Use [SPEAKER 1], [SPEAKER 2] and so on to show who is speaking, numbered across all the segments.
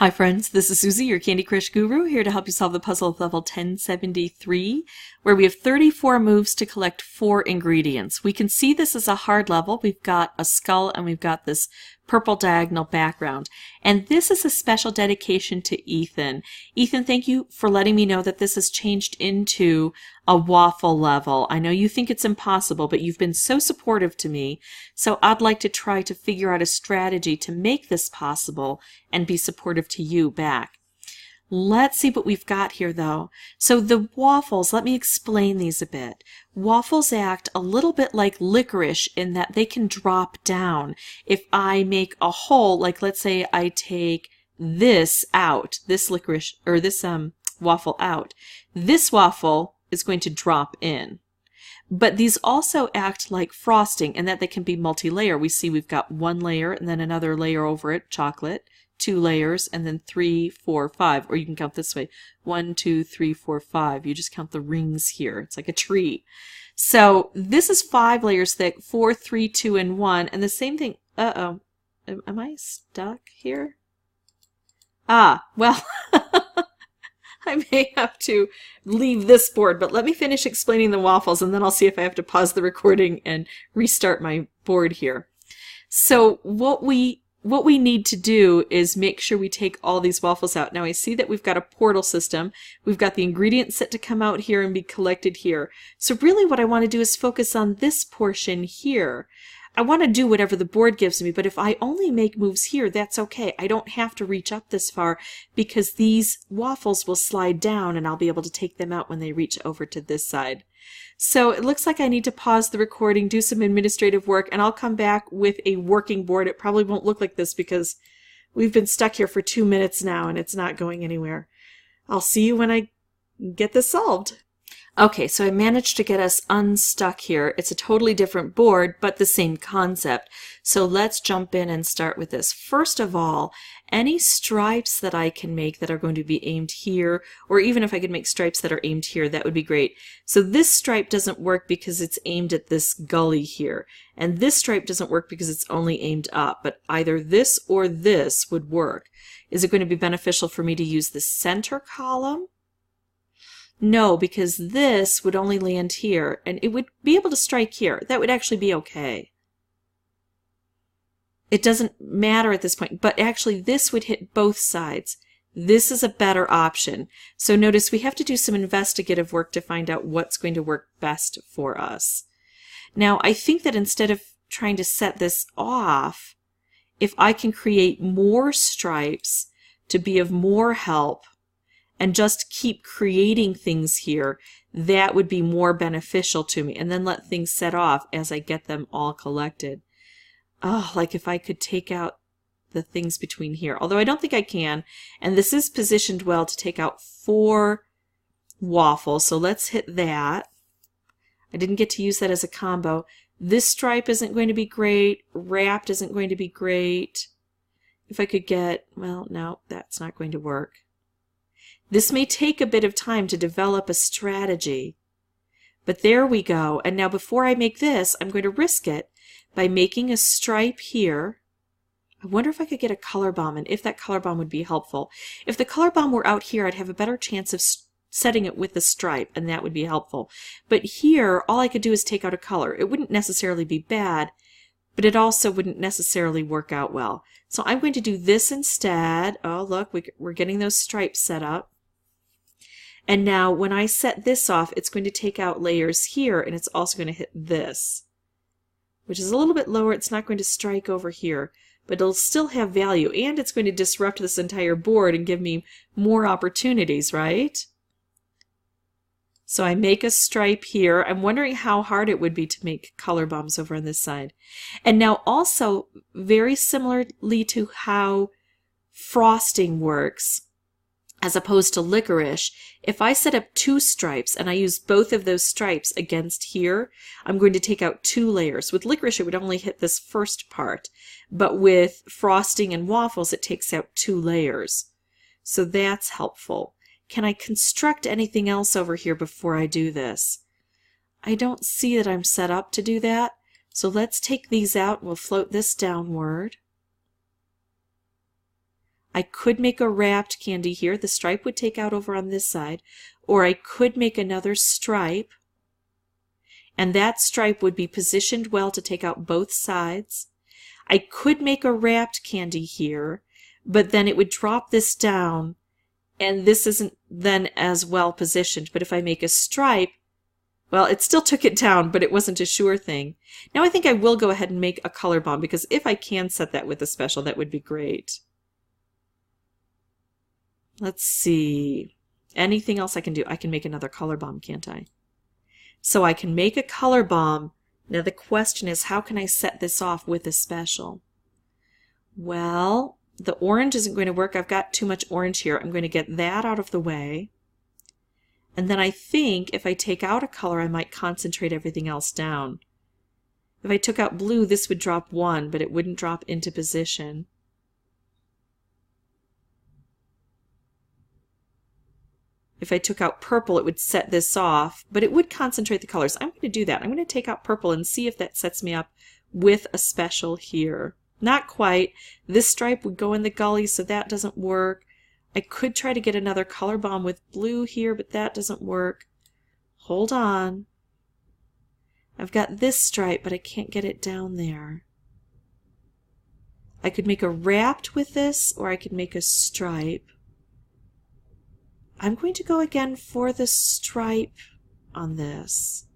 [SPEAKER 1] Hi friends, this is Susie, your Candy Crush Guru, here to help you solve the puzzle of level 1073, where we have 34 moves to collect 4 ingredients. We can see this as a hard level. We've got a skull and we've got this purple diagonal background. And this is a special dedication to Ethan. Ethan, thank you for letting me know that this has changed into a waffle level. I know you think it's impossible, but you've been so supportive to me, so I'd like to try to figure out a strategy to make this possible and be supportive to you back. Let's see what we've got here though. So the waffles, let me explain these a bit. Waffles act a little bit like licorice in that they can drop down. If I make a hole, like let's say I take this out, this licorice, or this waffle out, this waffle is going to drop in. But these also act like frosting in that they can be multi-layer. We see we've got one layer and then another layer over it, chocolate, 2 layers, and then 3, 4, 5. Or you can count this way, 1, 2, 3, 4, 5. You just count the rings here. It's like a tree. So this is 5 layers thick, 4, 3, 2, and 1. And the same thing, am I stuck here? Ah, well, I may have to leave this board, but let me finish explaining the waffles and then I'll see if I have to pause the recording and restart my board here. So what we need to do is make sure we take all these waffles out. Now I see that we've got a portal system. We've got the ingredients set to come out here and be collected here. So really what I want to do is focus on this portion here. I want to do whatever the board gives me, but if I only make moves here, that's okay. I don't have to reach up this far because these waffles will slide down and I'll be able to take them out when they reach over to this side. So it looks like I need to pause the recording, do some administrative work, and I'll come back with a working board. It probably won't look like this because we've been stuck here for 2 minutes now and it's not going anywhere. I'll see you when I get this solved. Okay, so I managed to get us unstuck here. It's a totally different board, but the same concept. So let's jump in and start with this. First of all, any stripes that I can make that are going to be aimed here, or even if I could make stripes that are aimed here, that would be great. So this stripe doesn't work because it's aimed at this gully here. And this stripe doesn't work because it's only aimed up, but either this or this would work. Is it going to be beneficial for me to use the center column? No, because this would only land here, and it would be able to strike here. That would actually be okay. It doesn't matter at this point, but actually this would hit both sides. This is a better option. So notice we have to do some investigative work to find out what's going to work best for us. Now, I think that instead of trying to set this off, if I can create more stripes to be of more help, and just keep creating things here, that would be more beneficial to me. And then let things set off as I get them all collected. Oh, like if I could take out the things between here. Although I don't think I can. And this is positioned well to take out 4 waffles. So let's hit that. I didn't get to use that as a combo. This stripe isn't going to be great. Wrapped isn't going to be great. If I could get, well, no, that's not going to work. This may take a bit of time to develop a strategy, but there we go. And now before I make this, I'm going to risk it by making a stripe here. I wonder if I could get a color bomb and if that color bomb would be helpful. If the color bomb were out here, I'd have a better chance of setting it with the stripe, and that would be helpful. But here, all I could do is take out a color. It wouldn't necessarily be bad, but it also wouldn't necessarily work out well. So I'm going to do this instead. Oh, look, we're getting those stripes set up. And now when I set this off, it's going to take out layers here, and it's also going to hit this, which is a little bit lower. It's not going to strike over here, but it'll still have value, and it's going to disrupt this entire board and give me more opportunities, right? So I make a stripe here. I'm wondering how hard it would be to make color bombs over on this side. And now also, very similarly to how frosting works, as opposed to licorice, if I set up 2 stripes and I use both of those stripes against here, I'm going to take out 2 layers. With licorice, it would only hit this first part, but with frosting and waffles, it takes out 2 layers. So that's helpful. Can I construct anything else over here before I do this? I don't see that I'm set up to do that, so let's take these out and we'll float this downward. I could make a wrapped candy here. The stripe would take out over on this side. Or I could make another stripe, and that stripe would be positioned well to take out both sides. I could make a wrapped candy here, but then it would drop this down, and this isn't then as well positioned. But if I make a stripe, well, it still took it down, but it wasn't a sure thing. Now I think I will go ahead and make a color bomb, because if I can set that with a special, that would be great. Let's see. Anything else I can do? I can make another color bomb, can't I? So I can make a color bomb. Now the question is, how can I set this off with a special? Well, the orange isn't going to work. I've got too much orange here. I'm going to get that out of the way. And then I think if I take out a color, I might concentrate everything else down. If I took out blue, this would drop 1, but it wouldn't drop into position. If I took out purple, it would set this off, but it would concentrate the colors. I'm going to do that. I'm going to take out purple and see if that sets me up with a special here. Not quite. This stripe would go in the gully, so that doesn't work. I could try to get another color bomb with blue here, but that doesn't work. Hold on. I've got this stripe, but I can't get it down there. I could make a wrapped with this, or I could make a stripe. I'm going to go again for the stripe on this.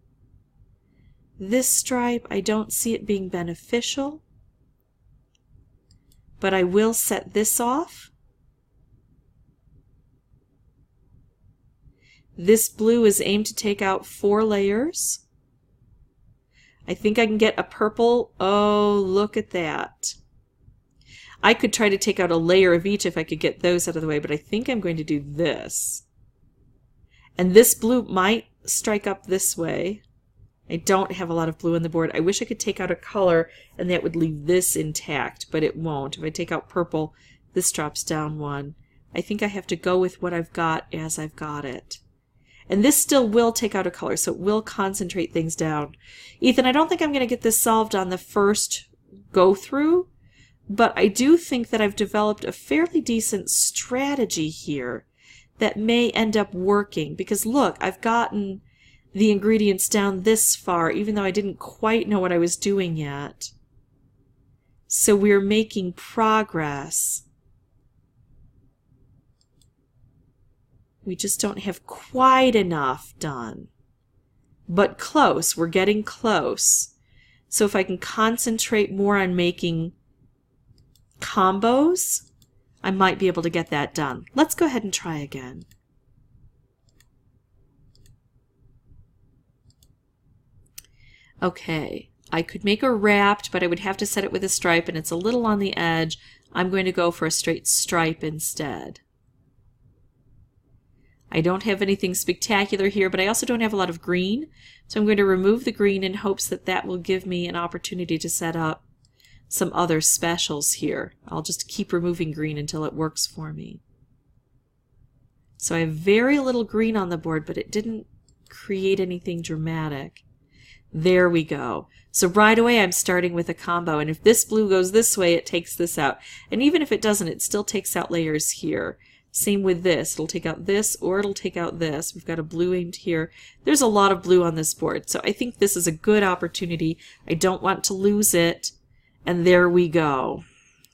[SPEAKER 1] This stripe, I don't see it being beneficial, but I will set this off. This blue is aimed to take out 4 layers. I think I can get a purple. Oh, look at that. I could try to take out a layer of each if I could get those out of the way, but I think I'm going to do this. And this blue might strike up this way. I don't have a lot of blue on the board. I wish I could take out a color and that would leave this intact, but it won't. If I take out purple, this drops down 1. I think I have to go with what I've got as I've got it. And this still will take out a color, so it will concentrate things down. Ethan, I don't think I'm going to get this solved on the first go through, but I do think that I've developed a fairly decent strategy here that may end up working. Because look, I've gotten the ingredients down this far, even though I didn't quite know what I was doing yet. So we're making progress. We just don't have quite enough done. But close. We're getting close. So if I can concentrate more on making combos, I might be able to get that done. Let's go ahead and try again. Okay, I could make a wrapped, but I would have to set it with a stripe, and it's a little on the edge. I'm going to go for a straight stripe instead. I don't have anything spectacular here, but I also don't have a lot of green, so I'm going to remove the green in hopes that that will give me an opportunity to set up some other specials here. I'll just keep removing green until it works for me. So I have very little green on the board, but it didn't create anything dramatic. There we go. So right away I'm starting with a combo, and if this blue goes this way, it takes this out. And even if it doesn't, it still takes out layers here. Same with this. It'll take out this, or it'll take out this. We've got a blue aimed here. There's a lot of blue on this board, so I think this is a good opportunity. I don't want to lose it. And there we go.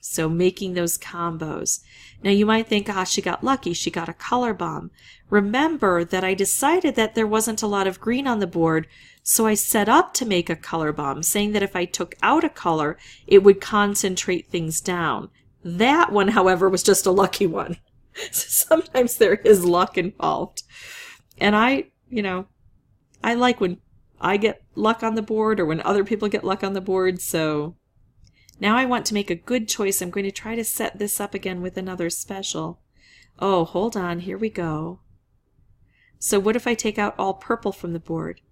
[SPEAKER 1] So making those combos. Now you might think, ah, she got lucky. She got a color bomb. Remember that I decided that there wasn't a lot of green on the board, so I set up to make a color bomb, saying that if I took out a color, it would concentrate things down. That one, however, was just a lucky one. Sometimes there is luck involved. And I like when I get luck on the board or when other people get luck on the board. So now I want to make a good choice. I'm going to try to set this up again with another special. Oh, hold on. Here we go. So what if I take out all purple from the board?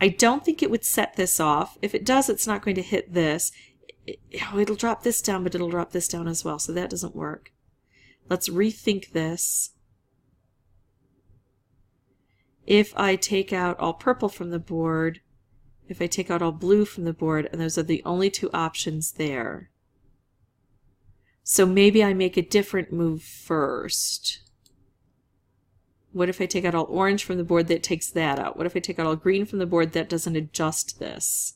[SPEAKER 1] I don't think it would set this off. If it does, it's not going to hit this. It'll drop this down, but it'll drop this down as well. So that doesn't work. Let's rethink this. If I take out all purple from the board, if I take out all blue from the board, and those are the only two options there. So maybe I make a different move first. What if I take out all orange from the board? That takes that out. What if I take out all green from the board? That doesn't adjust this.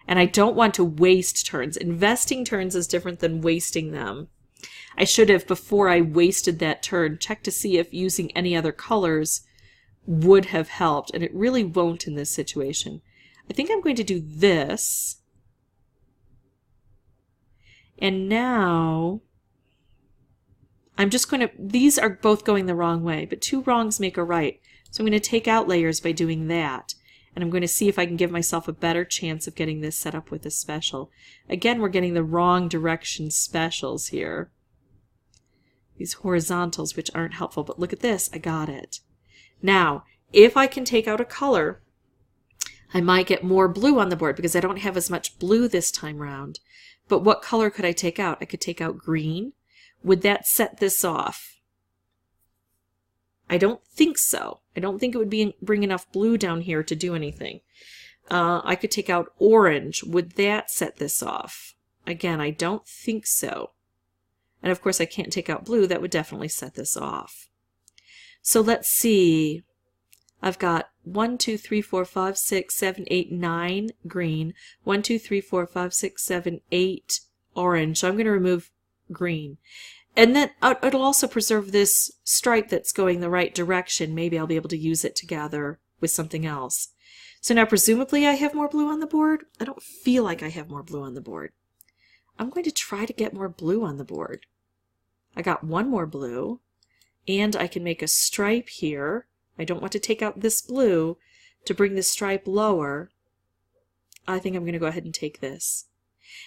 [SPEAKER 1] And I don't want to waste turns. Investing turns is different than wasting them. I should have, before I wasted that turn, checked to see if using any other colors would have helped, and it really won't in this situation. I think I'm going to do this. And now I'm just going to, these are both going the wrong way, but two wrongs make a right. So I'm going to take out layers by doing that. And I'm going to see if I can give myself a better chance of getting this set up with a special. Again, we're getting the wrong direction specials here. These horizontals, which aren't helpful, but look at this, I got it. Now, if I can take out a color, I might get more blue on the board because I don't have as much blue this time round. But what color could I take out? I could take out green. Would that set this off? I don't think so. I don't think it would bring enough blue down here to do anything. I could take out orange. Would that set this off? Again, I don't think so. And of course I can't take out blue. That would definitely set this off. So let's see. I've got 1, 2, 3, 4, 5, 6, 7, 8, 9 green. 1, 2, 3, 4, 5, 6, 7, 8 orange. So I'm going to remove green. And then it'll also preserve this stripe that's going the right direction. Maybe I'll be able to use it together with something else. So now presumably I have more blue on the board. I don't feel like I have more blue on the board. I'm going to try to get more blue on the board. I got one more blue, and I can make a stripe here. I don't want to take out this blue to bring the stripe lower. I think I'm going to go ahead and take this.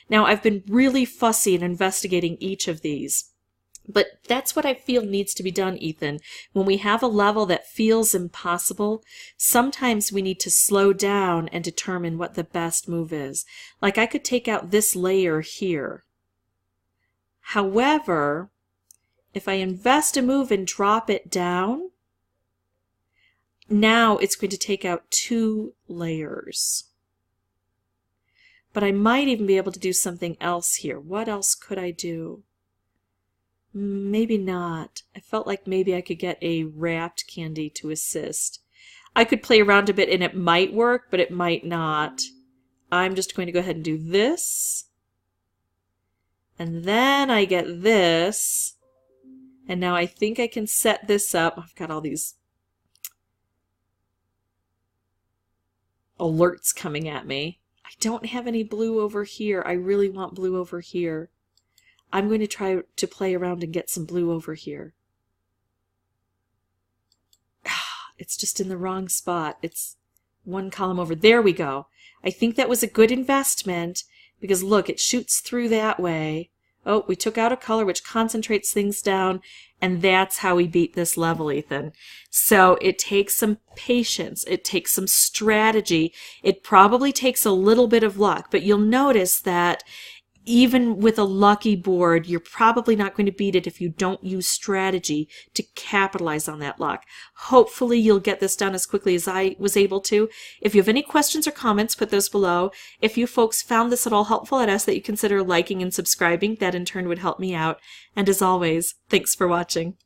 [SPEAKER 1] Now I've been really fussy in investigating each of these. But that's what I feel needs to be done, Ethan. When we have a level that feels impossible, sometimes we need to slow down and determine what the best move is. Like I could take out this layer here. However, if I invest a move and drop it down, now it's going to take out 2 layers. But I might even be able to do something else here. What else could I do? Maybe not. I felt like maybe I could get a wrapped candy to assist. I could play around a bit and it might work, but it might not. I'm just going to go ahead and do this. And then I get this. And now I think I can set this up. I've got all these alerts coming at me. I don't have any blue over here. I really want blue over here. I'm going to try to play around and get some blue over here. It's just in the wrong spot. It's one column over. There we go. I think that was a good investment because look, it shoots through that way. Oh, we took out a color which concentrates things down, and that's how we beat this level, Ethan. So it takes some patience. It takes some strategy. It probably takes a little bit of luck, but you'll notice that even with a lucky board, you're probably not going to beat it if you don't use strategy to capitalize on that luck. Hopefully you'll get this done as quickly as I was able to. If you have any questions or comments, put those below. If you folks found this at all helpful, I'd ask that you consider liking and subscribing. That in turn would help me out. And as always, thanks for watching.